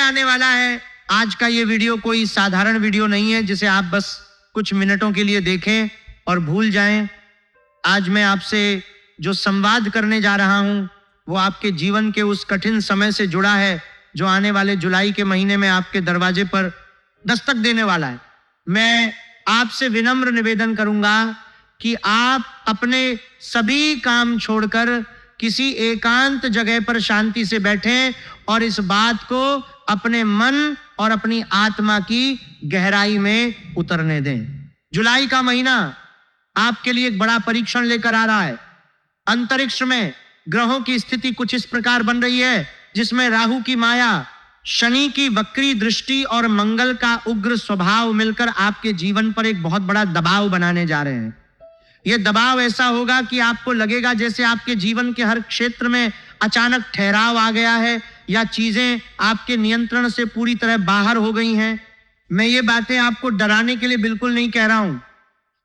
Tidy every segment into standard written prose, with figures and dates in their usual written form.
आने वाला है। आज का ये वीडियो कोई साधारण वीडियो नहीं है जिसे आप बस कुछ मिनटों के लिए देखें और भूल जाएं। आज मैं आपसे जो संवाद करने जा रहा हूं वो आपके जीवन के उस कठिन समय से जुड़ा है जो आने वाले जुलाई के महीने में आपके दरवाजे पर दस्तक देने वाला है। मैं आपसे विनम्र निवेदन करूंगा कि आप अपने सभी काम छोड़कर किसी एकांत जगह पर शांति से बैठें और इस बात को अपने मन और अपनी आत्मा की गहराई में उतरने दें। जुलाई का महीना आपके लिए एक बड़ा परीक्षण लेकर आ रहा है। अंतरिक्ष में ग्रहों की स्थिति कुछ इस प्रकार बन रही है जिसमें राहु की माया, शनि की वक्री दृष्टि और मंगल का उग्र स्वभाव मिलकर आपके जीवन पर एक बहुत बड़ा दबाव बनाने जा रहे हैं। यह दबाव ऐसा होगा कि आपको लगेगा जैसे आपके जीवन के हर क्षेत्र में अचानक ठहराव आ गया है या चीजें आपके नियंत्रण से पूरी तरह बाहर हो गई हैं। मैं ये बातें आपको डराने के लिए बिल्कुल नहीं कह रहा हूं।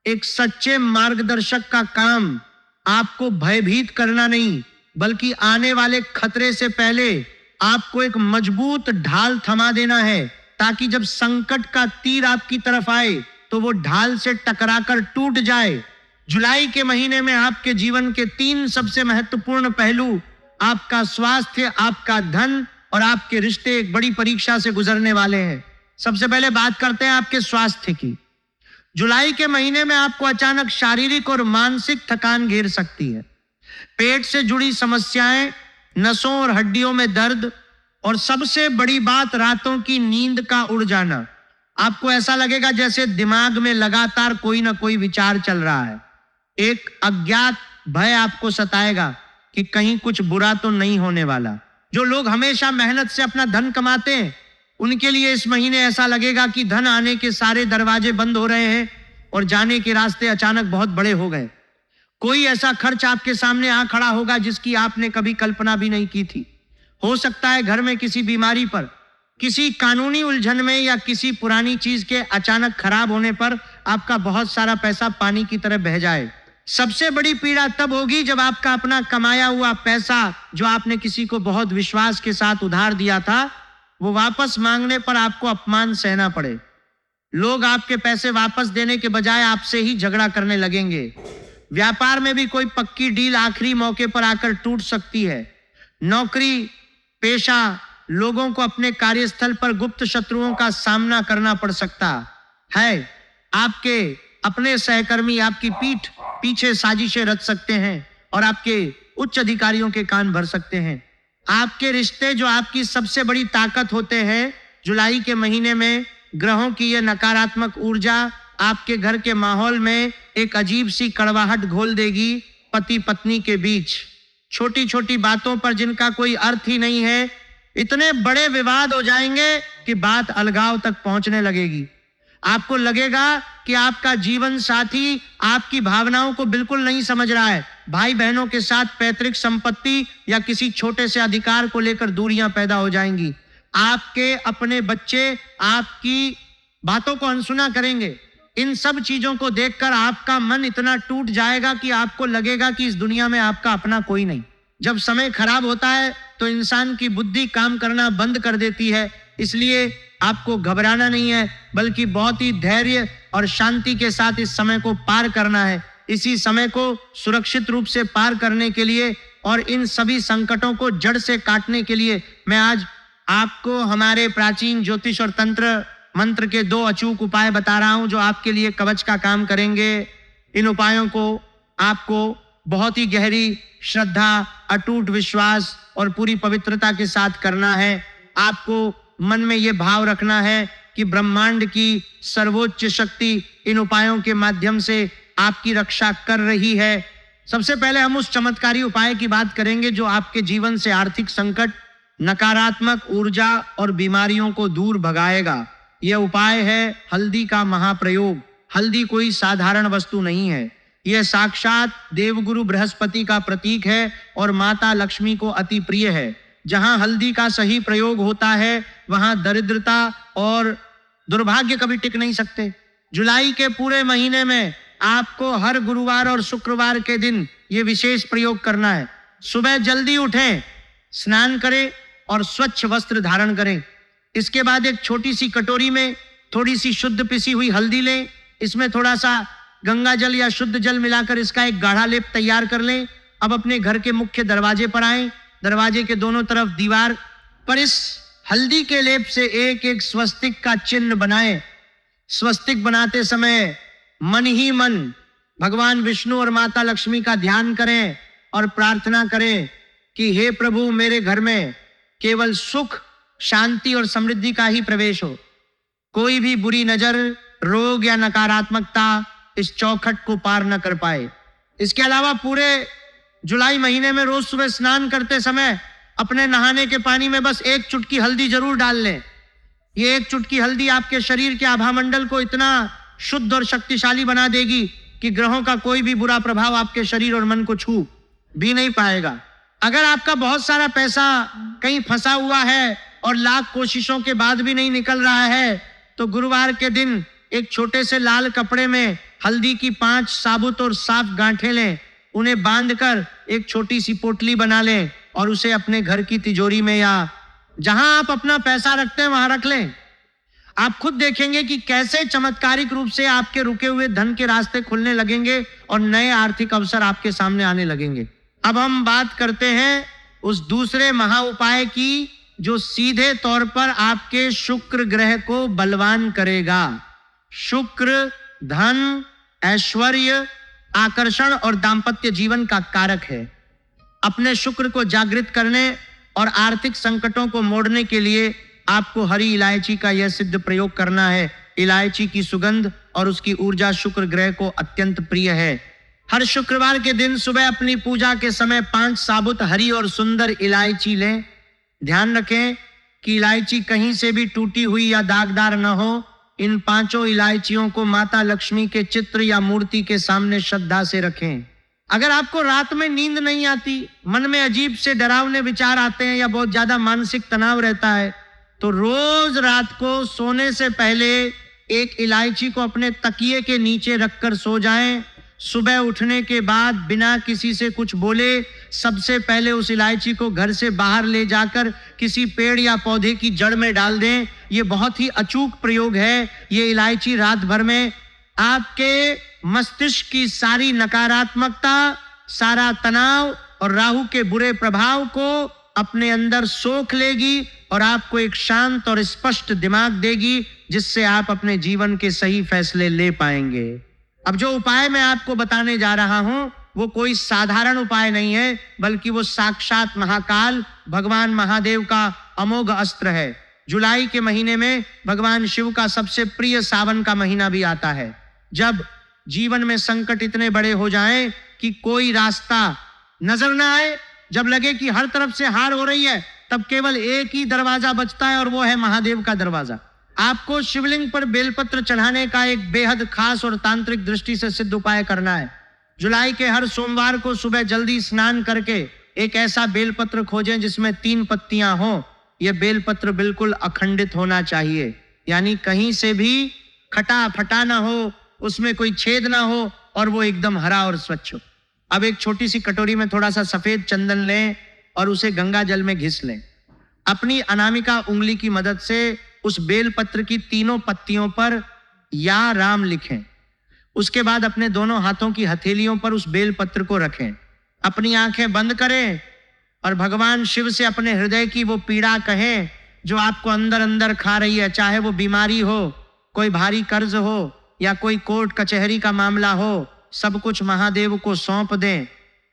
एक सच्चे मार्गदर्शक का काम आपको भयभीत करना नहीं, बल्कि आने वाले खतरे से पहले आपको एक मजबूत ढाल थमा देना है, ताकि जब संकट का तीर आपकी तरफ आए तो वो ढाल से टकराकर टूट जाए। जुलाई के महीने में आपके जीवन के 3 सबसे महत्वपूर्ण पहलू, आपका स्वास्थ्य, आपका धन और आपके रिश्ते एक बड़ी परीक्षा से गुजरने वाले हैं। सबसे पहले बात करते हैं आपके स्वास्थ्य की। जुलाई के महीने में आपको अचानक शारीरिक और मानसिक थकान घेर सकती है। पेट से जुड़ी समस्याएं, नसों और हड्डियों में दर्द और सबसे बड़ी बात रातों की नींद का उड़ जाना। आपको ऐसा लगेगा जैसे दिमाग में लगातार कोई ना कोई विचार चल रहा है। एक अज्ञात भय आपको सताएगा कि कहीं कुछ बुरा तो नहीं होने वाला। जो लोग हमेशा मेहनत से अपना धन कमाते हैं उनके लिए इस महीने ऐसा लगेगा कि धन आने के सारे दरवाजे बंद हो रहे हैं और जाने के रास्ते अचानक बहुत बड़े हो गए। कोई ऐसा खर्च आपके सामने आ खड़ा होगा जिसकी आपने कभी कल्पना भी नहीं की थी। हो सकता है घर में किसी बीमारी पर, किसी कानूनी उलझन में या किसी पुरानी चीज के अचानक खराब होने पर आपका बहुत सारा पैसा पानी की तरह बह जाए। सबसे बड़ी पीड़ा तब होगी जब आपका अपना कमाया हुआ पैसा जो आपने किसी को बहुत विश्वास के साथ उधार दिया था, वो वापस मांगने पर आपको अपमान सहना पड़े। लोग आपके पैसे वापस देने के बजाय आपसे ही झगड़ा करने लगेंगे। व्यापार में भी कोई पक्की डील आखिरी मौके पर आकर टूट सकती है। नौकरी पेशा लोगों को अपने कार्यस्थल पर गुप्त शत्रुओं का सामना करना पड़ सकता है। आपके अपने सहकर्मी आपकी पीठ पीछे साजिशें रच सकते हैं और आपके उच्च अधिकारियों के कान भर सकते हैं। आपके रिश्ते जो आपकी सबसे बड़ी ताकत होते हैं, जुलाई के महीने में ग्रहों की यह नकारात्मक ऊर्जा आपके घर के माहौल में एक अजीब सी कड़वाहट घोल देगी। पति पत्नी के बीच छोटी छोटी बातों पर जिनका कोई अर्थ ही नहीं है, इतने बड़े विवाद हो जाएंगे कि बात अलगाव तक पहुंचने लगेगी। आपको लगेगा कि आपका जीवन साथी आपकी भावनाओं को बिल्कुल नहीं समझ रहा है। भाई बहनों के साथ पैतृक संपत्ति या किसी छोटे से अधिकार को लेकर दूरियां पैदा हो जाएंगी। आपके अपने बच्चे आपकी बातों को अनसुना करेंगे। इन सब चीजों को देखकर आपका मन इतना टूट जाएगा कि आपको लगेगा कि इस दुनिया में आपका अपना कोई नहीं। जब समय खराब होता है तो इंसान की बुद्धि काम करना बंद कर देती है। इसलिए आपको घबराना नहीं है, बल्कि बहुत ही धैर्य और शांति के साथ इस समय को पार करना है। इसी समय को सुरक्षित रूप से पार करने के लिए और इन सभी संकटों को जड़ से काटने के लिए मैं आज आपको हमारे प्राचीन ज्योतिष और तंत्र मंत्र के 2 अचूक उपाय बता रहा हूं जो आपके लिए कवच का काम करेंगे। इन उपायों को आपको बहुत ही गहरी श्रद्धा, अटूट विश्वास और पूरी पवित्रता के साथ करना है। आपको मन में यह भाव रखना है कि ब्रह्मांड की सर्वोच्च शक्ति इन उपायों के माध्यम से आपकी रक्षा कर रही है। सबसे पहले हम उस चमत्कारी उपाय की बात करेंगे जो आपके जीवन से आर्थिक संकट, नकारात्मक ऊर्जा और बीमारियों को दूर भगाएगा। यह उपाय है हल्दी का महाप्रयोग। हल्दी कोई साधारण वस्तु नहीं है। यह साक्षात देवगुरु बृहस्पति का प्रतीक है और माता लक्ष्मी को अति प्रिय है। जहां हल्दी का सही प्रयोग होता है वहां दरिद्रता और दुर्भाग्य कभी टिक नहीं सकते। जुलाई के पूरे महीने में आपको हर गुरुवार और शुक्रवार के दिन ये विशेष प्रयोग करना है। सुबह जल्दी उठें, स्नान करें और स्वच्छ वस्त्र धारण करें। इसके बाद एक छोटी सी कटोरी में थोड़ी सी शुद्ध पिसी हुई हल्दी लें, इसमें थोड़ा सा गंगा जल या शुद्ध जल मिलाकर इसका एक गाढ़ा लेप तैयार कर लें। अब अपने घर के मुख्य दरवाजे पर आएं, दरवाजे के दोनों तरफ दीवार पर इस हल्दी के लेप से एक एक स्वस्तिक का चिन्ह बनाएं। स्वस्तिक बनाते समय मन ही मन भगवान विष्णु और माता लक्ष्मी का ध्यान करें और प्रार्थना करें कि हे प्रभु, मेरे घर में केवल सुख, शांति और समृद्धि का ही प्रवेश हो। कोई भी बुरी नजर, रोग या नकारात्मकता इस चौखट को पार न कर पाए। इसके अलावा पूरे जुलाई महीने में रोज सुबह स्नान करते समय अपने नहाने के पानी में बस एक चुटकी हल्दी जरूर डाल लें। ये एक चुटकी हल्दी आपके शरीर के आभामंडल को इतना शुद्ध और शक्तिशाली बना देगी कि ग्रहों का कोई भी बुरा प्रभाव आपके शरीर और मन को छू भी नहीं पाएगा। अगर आपका बहुत सारा पैसा कहीं फंसा हुआ है और लाख कोशिशों के बाद भी नहीं निकल रहा है, तो गुरुवार के दिन एक छोटे से लाल कपड़े में हल्दी की 5 साबुत और साफ गांठें लें, उन्हें बांधकर एक छोटी सी पोटली बना लें और उसे अपने घर की तिजोरी में या जहां आप अपना पैसा रखते हैं वहां रख लें। आप खुद देखेंगे कि कैसे चमत्कारिक रूप से आपके रुके हुए धन के रास्ते खुलने लगेंगे और नए आर्थिक अवसर आपके सामने आने लगेंगे। अब हम बात करते हैं उस दूसरे महा उपाय की, जो सीधे तौर पर आपके शुक्र ग्रह को बलवान करेगा। शुक्र धन, ऐश्वर्य, आकर्षण और दाम्पत्य जीवन का कारक है। अपने शुक्र को जागृत करने और आर्थिक संकटों को मोड़ने के लिए आपको हरी इलायची का यह सिद्ध प्रयोग करना है। इलायची की सुगंध और उसकी ऊर्जा शुक्र ग्रह को अत्यंत प्रिय है। हर शुक्रवार के दिन सुबह अपनी पूजा के समय 5 साबुत हरी और सुंदर इलायची लें। ध्यान रखें कि इलायची कहीं से भी टूटी हुई या दागदार न हो। इन 5 इलायचियों को माता लक्ष्मी के चित्र या मूर्ति के सामने श्रद्धा से रखें। अगर आपको रात में नींद नहीं आती, मन में अजीब से डरावने विचार आते हैं या बहुत ज्यादा मानसिक तनाव रहता है, तो रोज रात को सोने से पहले एक इलायची को अपने तकिए के नीचे रखकर सो जाएं। सुबह उठने के बाद बिना किसी से कुछ बोले सबसे पहले उस इलायची को घर से बाहर ले जाकर किसी पेड़ या पौधे की जड़ में डाल दें। ये बहुत ही अचूक प्रयोग है। ये इलायची रात भर में आपके मस्तिष्क की सारी नकारात्मकता, सारा तनाव और राहु के बुरे प्रभाव को अपने अंदर सोख लेगी और आपको एक शांत और स्पष्ट दिमाग देगी, जिससे आप अपने जीवन के सही फैसले ले पाएंगे। अब जो उपाय मैं आपको बताने जा रहा हूं वो कोई साधारण उपाय नहीं है, बल्कि वो साक्षात महाकाल भगवान महादेव का अमोघ अस्त्र है। जुलाई के महीने में भगवान शिव का सबसे प्रिय सावन का महीना भी आता है। जब जीवन में संकट इतने बड़े हो जाएं कि कोई रास्ता नजर ना आए, जब लगे कि हर तरफ से हार हो रही है, तब केवल एक ही दरवाजा बचता है और वो है महादेव का दरवाजा। आपको शिवलिंग पर बेलपत्र चढ़ाने का एक बेहद खास और तांत्रिक दृष्टि से सिद्ध उपाय करना है। जुलाई के हर सोमवार को सुबह जल्दी स्नान करके एक ऐसा बेलपत्र खोजें जिसमें 3 पत्तियां हों। यह बेलपत्र बिल्कुल अखंडित होना चाहिए, यानी कहीं से भी खटा फटा ना हो, उसमें कोई छेद ना हो और वो एकदम हरा और स्वच्छ हो। अब एक छोटी सी कटोरी में थोड़ा सा सफेद चंदन लें और उसे गंगा जल में घिस लें। अपनी अनामिका उंगली की मदद से उस बेलपत्र की 3 पत्तियों पर या राम लिखें। उसके बाद अपने दोनों हाथों की हथेलियों पर उस बेलपत्र को रखें। अपनी आंखें बंद करें और भगवान शिव से अपने हृदय की वो पीड़ा कहें जो आपको अंदर अंदर खा रही है। चाहे वो बीमारी हो, कोई भारी कर्ज हो या कोई कोर्ट कचहरी का मामला हो, सब कुछ महादेव को सौंप दें।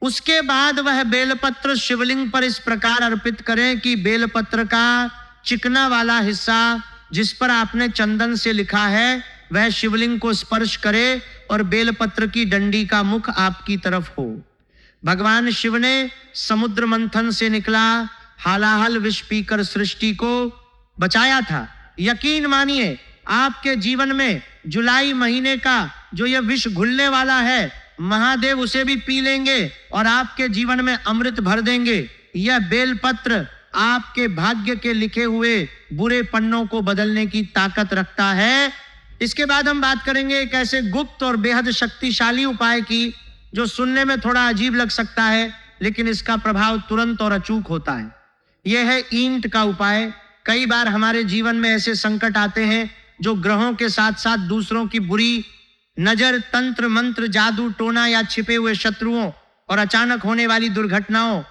उसके बाद वह बेलपत्र शिवलिंग पर इस प्रकार अर्पित करें कि बेलपत्र का चिकना वाला हिस्सा जिस पर आपने चंदन से लिखा है वह शिवलिंग को स्पर्श करे और बेलपत्र की डंडी का मुख आपकी तरफ हो। भगवान शिव ने समुद्र मंथन से निकला हालाहल विष पीकर सृष्टि को बचाया था। यकीन मानिए आपके जीवन में जुलाई महीने का जो यह विष घुलने वाला है, महादेव उसे भी पी लेंगे और आपके जीवन में अमृत भर देंगे। यह बेलपत्र आपके भाग्य के लिखे हुए बुरे पन्नों को बदलने की ताकत रखता है। इसके बाद हम बात करेंगे एक ऐसे गुप्त और बेहद शक्तिशाली उपाय की जो सुनने में थोड़ा अजीब लग सकता है, लेकिन इसका प्रभाव तुरंत और अचूक होता है। यह है ईंट का उपाय। कई बार हमारे जीवन में ऐसे संकट आते हैं जो ग्रहों के साथ साथ दूसरों की बुरी नजर, तंत्र मंत्र, जादू टोना या छिपे हुए शत्रुओं और अचानक होने वाली दुर्घटनाओं,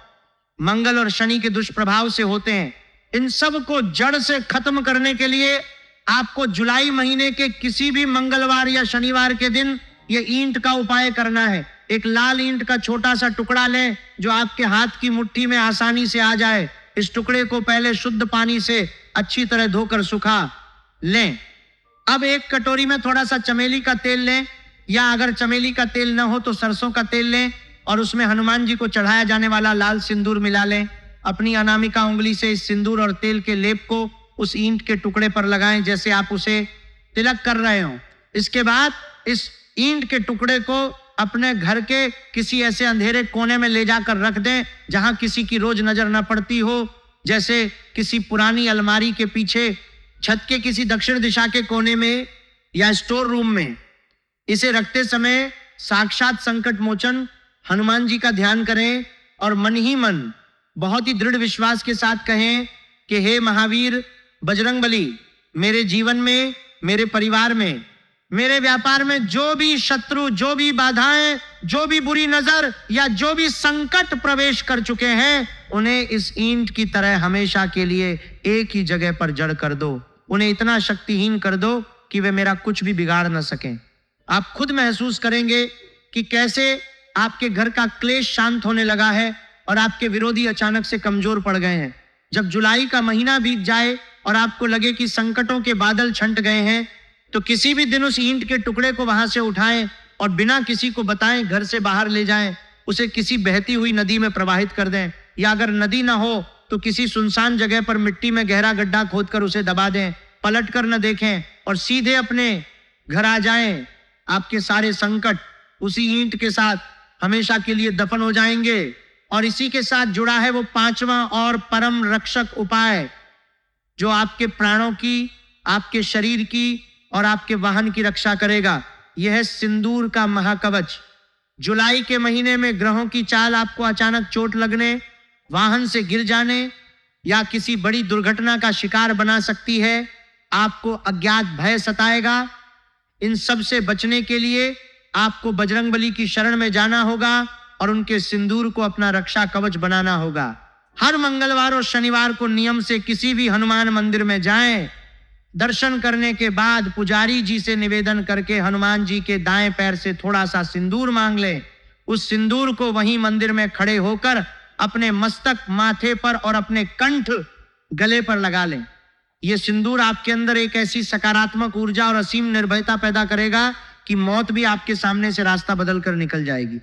मंगल और शनि के दुष्प्रभाव से होते हैं। इन सब को जड़ से खत्म करने के लिए आपको जुलाई महीने के किसी भी मंगलवार या शनिवार के दिन ये ईंट का उपाय करना है। एक लाल ईंट का छोटा सा टुकड़ा लें जो आपके हाथ की मुट्ठी में आसानी से आ जाए। इस टुकड़े को पहले शुद्ध पानी से अच्छी तरह धोकर सुखा लें। अब एक कटोरी में थोड़ा सा चमेली का तेल लें, या अगर चमेली का तेल न हो तो सरसों का तेल लें और उसमें हनुमान जी को चढ़ाया जाने वाला लाल सिंदूर मिला लें। अपनी अनामिका उंगली से इस सिंदूर और तेल के लेप को उस ईंट के टुकड़े पर लगाएं जैसे आप उसे तिलक कर रहे हो। इसके बाद इस ईंट के टुकड़े को अपने घर के किसी ऐसे अंधेरे कोने में ले जाकर रख दें जहां किसी की रोज नजर न पड़ती हो, जैसे किसी पुरानी अलमारी के पीछे, छत के किसी दक्षिण दिशा के कोने में या स्टोर रूम में। इसे रखते समय साक्षात संकट मोचन हनुमान जी का ध्यान करें और मन ही मन बहुत ही दृढ़ विश्वास के साथ कहें कि हे महावीर बजरंगबली, मेरे जीवन में, मेरे परिवार में, मेरे व्यापार में जो भी शत्रु, जो भी बाधाएं, जो भी बुरी नजर या जो भी संकट प्रवेश कर चुके हैं, उन्हें इस ईंट की तरह हमेशा के लिए एक ही जगह पर जड़ कर दो। उन्हें इतना शक्तिहीन कर दो कि वे मेरा कुछ भी बिगाड़ न सकें। आप खुद महसूस करेंगे कि कैसे आपके घर का क्लेश शांत होने लगा है और आपके विरोधी अचानक से कमजोर पड़ गए हैं। जब जुलाई का महीना बीत जाए और आपको लगे कि संकटों के बादल छंट गए हैं, तो किसी भी दिन उस ईंट के टुकड़े को वहां से उठाएं और बिना किसी को बताएं घर से बाहर ले जाएं। उसे किसी बहती हुई नदी में प्रवाहित कर दें, या अगर नदी ना हो तो किसी सुनसान जगह पर मिट्टी में गहरा गड्ढा खोदकर उसे दबा दें। पलट कर न देखें और सीधे अपने घर आ जाएं। आपके सारे संकट उसी ईंट के साथ हमेशा के लिए दफन हो जाएंगे। और इसी के साथ जुड़ा है वो पांचवा और परम रक्षक उपाय जो आपके प्राणों की, आपके शरीर की और आपके वाहन की रक्षा करेगा। यह है सिंदूर का महाकवच। जुलाई के महीने में ग्रहों की चाल आपको अचानक चोट लगने, वाहन से गिर जाने या किसी बड़ी दुर्घटना का शिकार बना सकती है। आपको अज्ञात भय सताएगा। इन सब से बचने के लिए आपको बजरंगबली की शरण में जाना होगा और उनके सिंदूर को अपना रक्षा कवच बनाना होगा। हर मंगलवार और शनिवार को नियम से किसी भी हनुमान मंदिर में जाएं। दर्शन करने के बाद पुजारी जी से निवेदन करके हनुमान जी के दाएं पैर से थोड़ा सा सिंदूर मांग लें। उस सिंदूर को वहीं मंदिर में खड़े होकर अपने मस्तक, माथे पर और अपने कंठ, गले पर लगा लें। यह सिंदूर आपके अंदर एक ऐसी सकारात्मक ऊर्जा और असीम निर्भयता पैदा करेगा कि मौत भी आपके सामने से रास्ता बदल कर निकल जाएगी।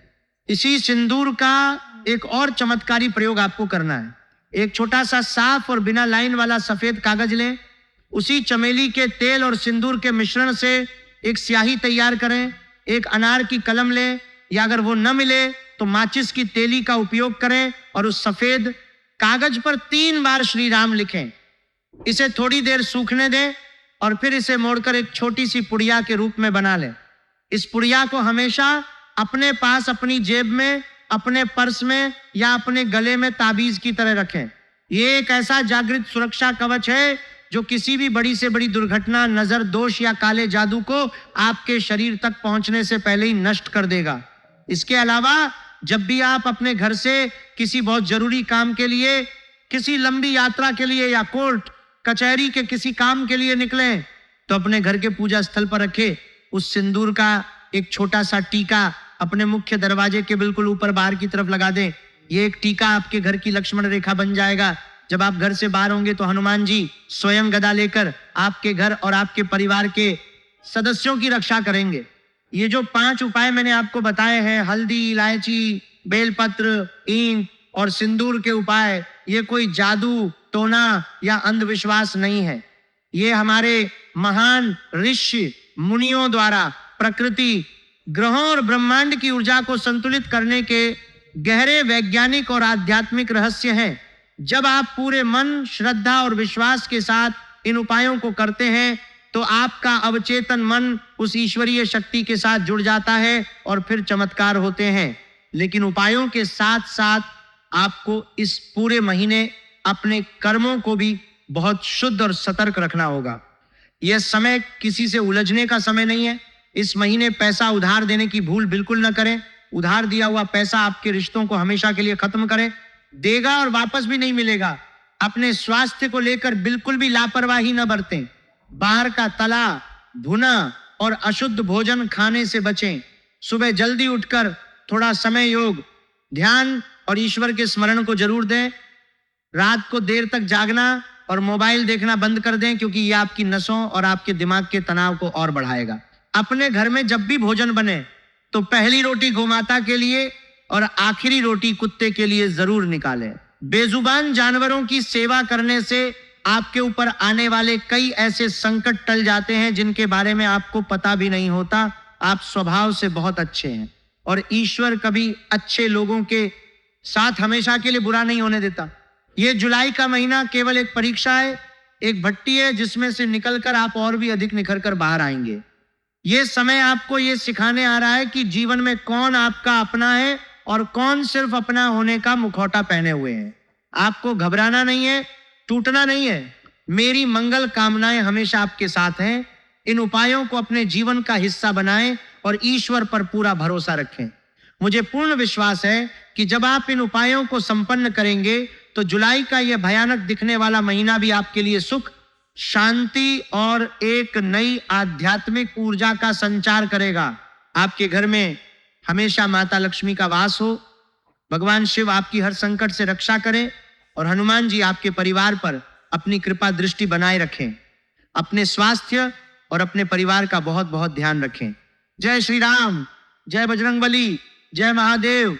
इसी सिंदूर का एक और चमत्कारी प्रयोग आपको करना है। एक छोटा सा साफ और बिना लाइन वाला सफेद कागज लें। उसी चमेली के तेल और सिंदूर के मिश्रण से एक स्याही तैयार करें। एक अनार की कलम लें, या अगर वो न मिले तो माचिस की तेली का उपयोग करें और उस सफेद कागज पर 3 बार श्री राम लिखें। इसे थोड़ी देर सूखने दें और फिर इसे मोड़कर एक छोटी सी पुड़िया के रूप में बना लें। इस पुड़िया को हमेशा अपने पास, अपनी जेब में, अपने पर्स में या अपने गले में ताबीज की तरह रखें। ये एक ऐसा जागृत सुरक्षा कवच है जो किसी भी बड़ी से बड़ी दुर्घटना, नजर दोष या काले जादू को आपके शरीर तक पहुंचने से पहले ही नष्ट कर देगा। इसके अलावा जब भी आप अपने घर से किसी बहुत जरूरी काम के लिए, किसी लंबी यात्रा के लिए या कोर्ट कचहरी के किसी काम के लिए निकलें, तो अपने घर के पूजा स्थल पर रखे उस सिंदूर का एक छोटा सा टीका अपने मुख्य दरवाजे के बिल्कुल ऊपर बाहर की तरफ लगा दें। ये एक टीका आपके घर की लक्ष्मण रेखा बन जाएगा। जब आप घर से बाहर होंगे तो हनुमान जी स्वयं गदा लेकर आपके घर और आपके परिवार के सदस्यों की रक्षा करेंगे। ये जो 5 उपाय मैंने आपको बताए हैं, हल्दी, इलायची, बेलपत्र, ईंट और सिंदूर के उपाय, ये कोई जादू टोना या अंधविश्वास नहीं है। ये हमारे महान ऋषि मुनियों द्वारा प्रकृति, ग्रहों और ब्रह्मांड की ऊर्जा को संतुलित करने के गहरे वैज्ञानिक और आध्यात्मिक रहस्य हैं। जब आप पूरे मन, श्रद्धा और विश्वास के साथ इन उपायों को करते हैं तो आपका अवचेतन मन उस ईश्वरीय शक्ति के साथ जुड़ जाता है और फिर चमत्कार होते हैं। लेकिन उपायों के साथ साथ आपको इस पूरे महीने अपने कर्मों को भी बहुत शुद्ध और सतर्क रखना होगा। यह समय किसी से उलझने का समय नहीं है। इस महीने पैसा उधार देने की भूल बिल्कुल न करें। उधार दिया हुआ पैसा आपके रिश्तों को हमेशा के लिए खत्म करे देगा और वापस भी नहीं मिलेगा। अपने स्वास्थ्य को लेकर बिल्कुल भी लापरवाही न बरतें। बाहर का तला भुना और अशुद्ध भोजन खाने से बचें। सुबह जल्दी उठकर थोड़ा समय योग, ध्यान और ईश्वर के स्मरण को जरूर दें। रात को देर तक जागना और मोबाइल देखना बंद कर दें, क्योंकि यह आपकी नसों और आपके दिमाग के तनाव को और बढ़ाएगा। अपने घर में जब भी भोजन बने तो पहली रोटी गोमाता के लिए और आखिरी रोटी कुत्ते के लिए जरूर निकालें। बेजुबान जानवरों की सेवा करने से आपके ऊपर आने वाले कई ऐसे संकट टल जाते हैं जिनके बारे में आपको पता भी नहीं होता। आप स्वभाव से बहुत अच्छे हैं और ईश्वर कभी अच्छे लोगों के साथ हमेशा के लिए बुरा नहीं होने देता। ये जुलाई का महीना केवल एक परीक्षा है, एक भट्टी है जिसमें से निकलकर आप और भी अधिक निखर कर बाहर आएंगे। ये समय आपको ये सिखाने आ रहा है कि जीवन में कौन आपका अपना है और कौन सिर्फ अपना होने का मुखौटा पहने हुए हैं। आपको घबराना नहीं है, टूटना नहीं है। मेरी मंगल कामनाएं हमेशा आपके साथ हैं। इन उपायों को अपने जीवन का हिस्सा बनाएं और ईश्वर पर पूरा भरोसा रखें। मुझे पूर्ण विश्वास है कि जब आप इन उपायों को संपन्न करेंगे तो जुलाई का यह भयानक दिखने वाला महीना भी आपके लिए सुख, शांति और एक नई आध्यात्मिक ऊर्जा का संचार करेगा। आपके घर में हमेशा माता लक्ष्मी का वास हो। भगवान शिव आपकी हर संकट से रक्षा करें और हनुमान जी आपके परिवार पर अपनी कृपा दृष्टि बनाए रखें। अपने स्वास्थ्य और अपने परिवार का बहुत बहुत ध्यान रखें। जय श्री राम, जय बजरंगबली, जय महादेव।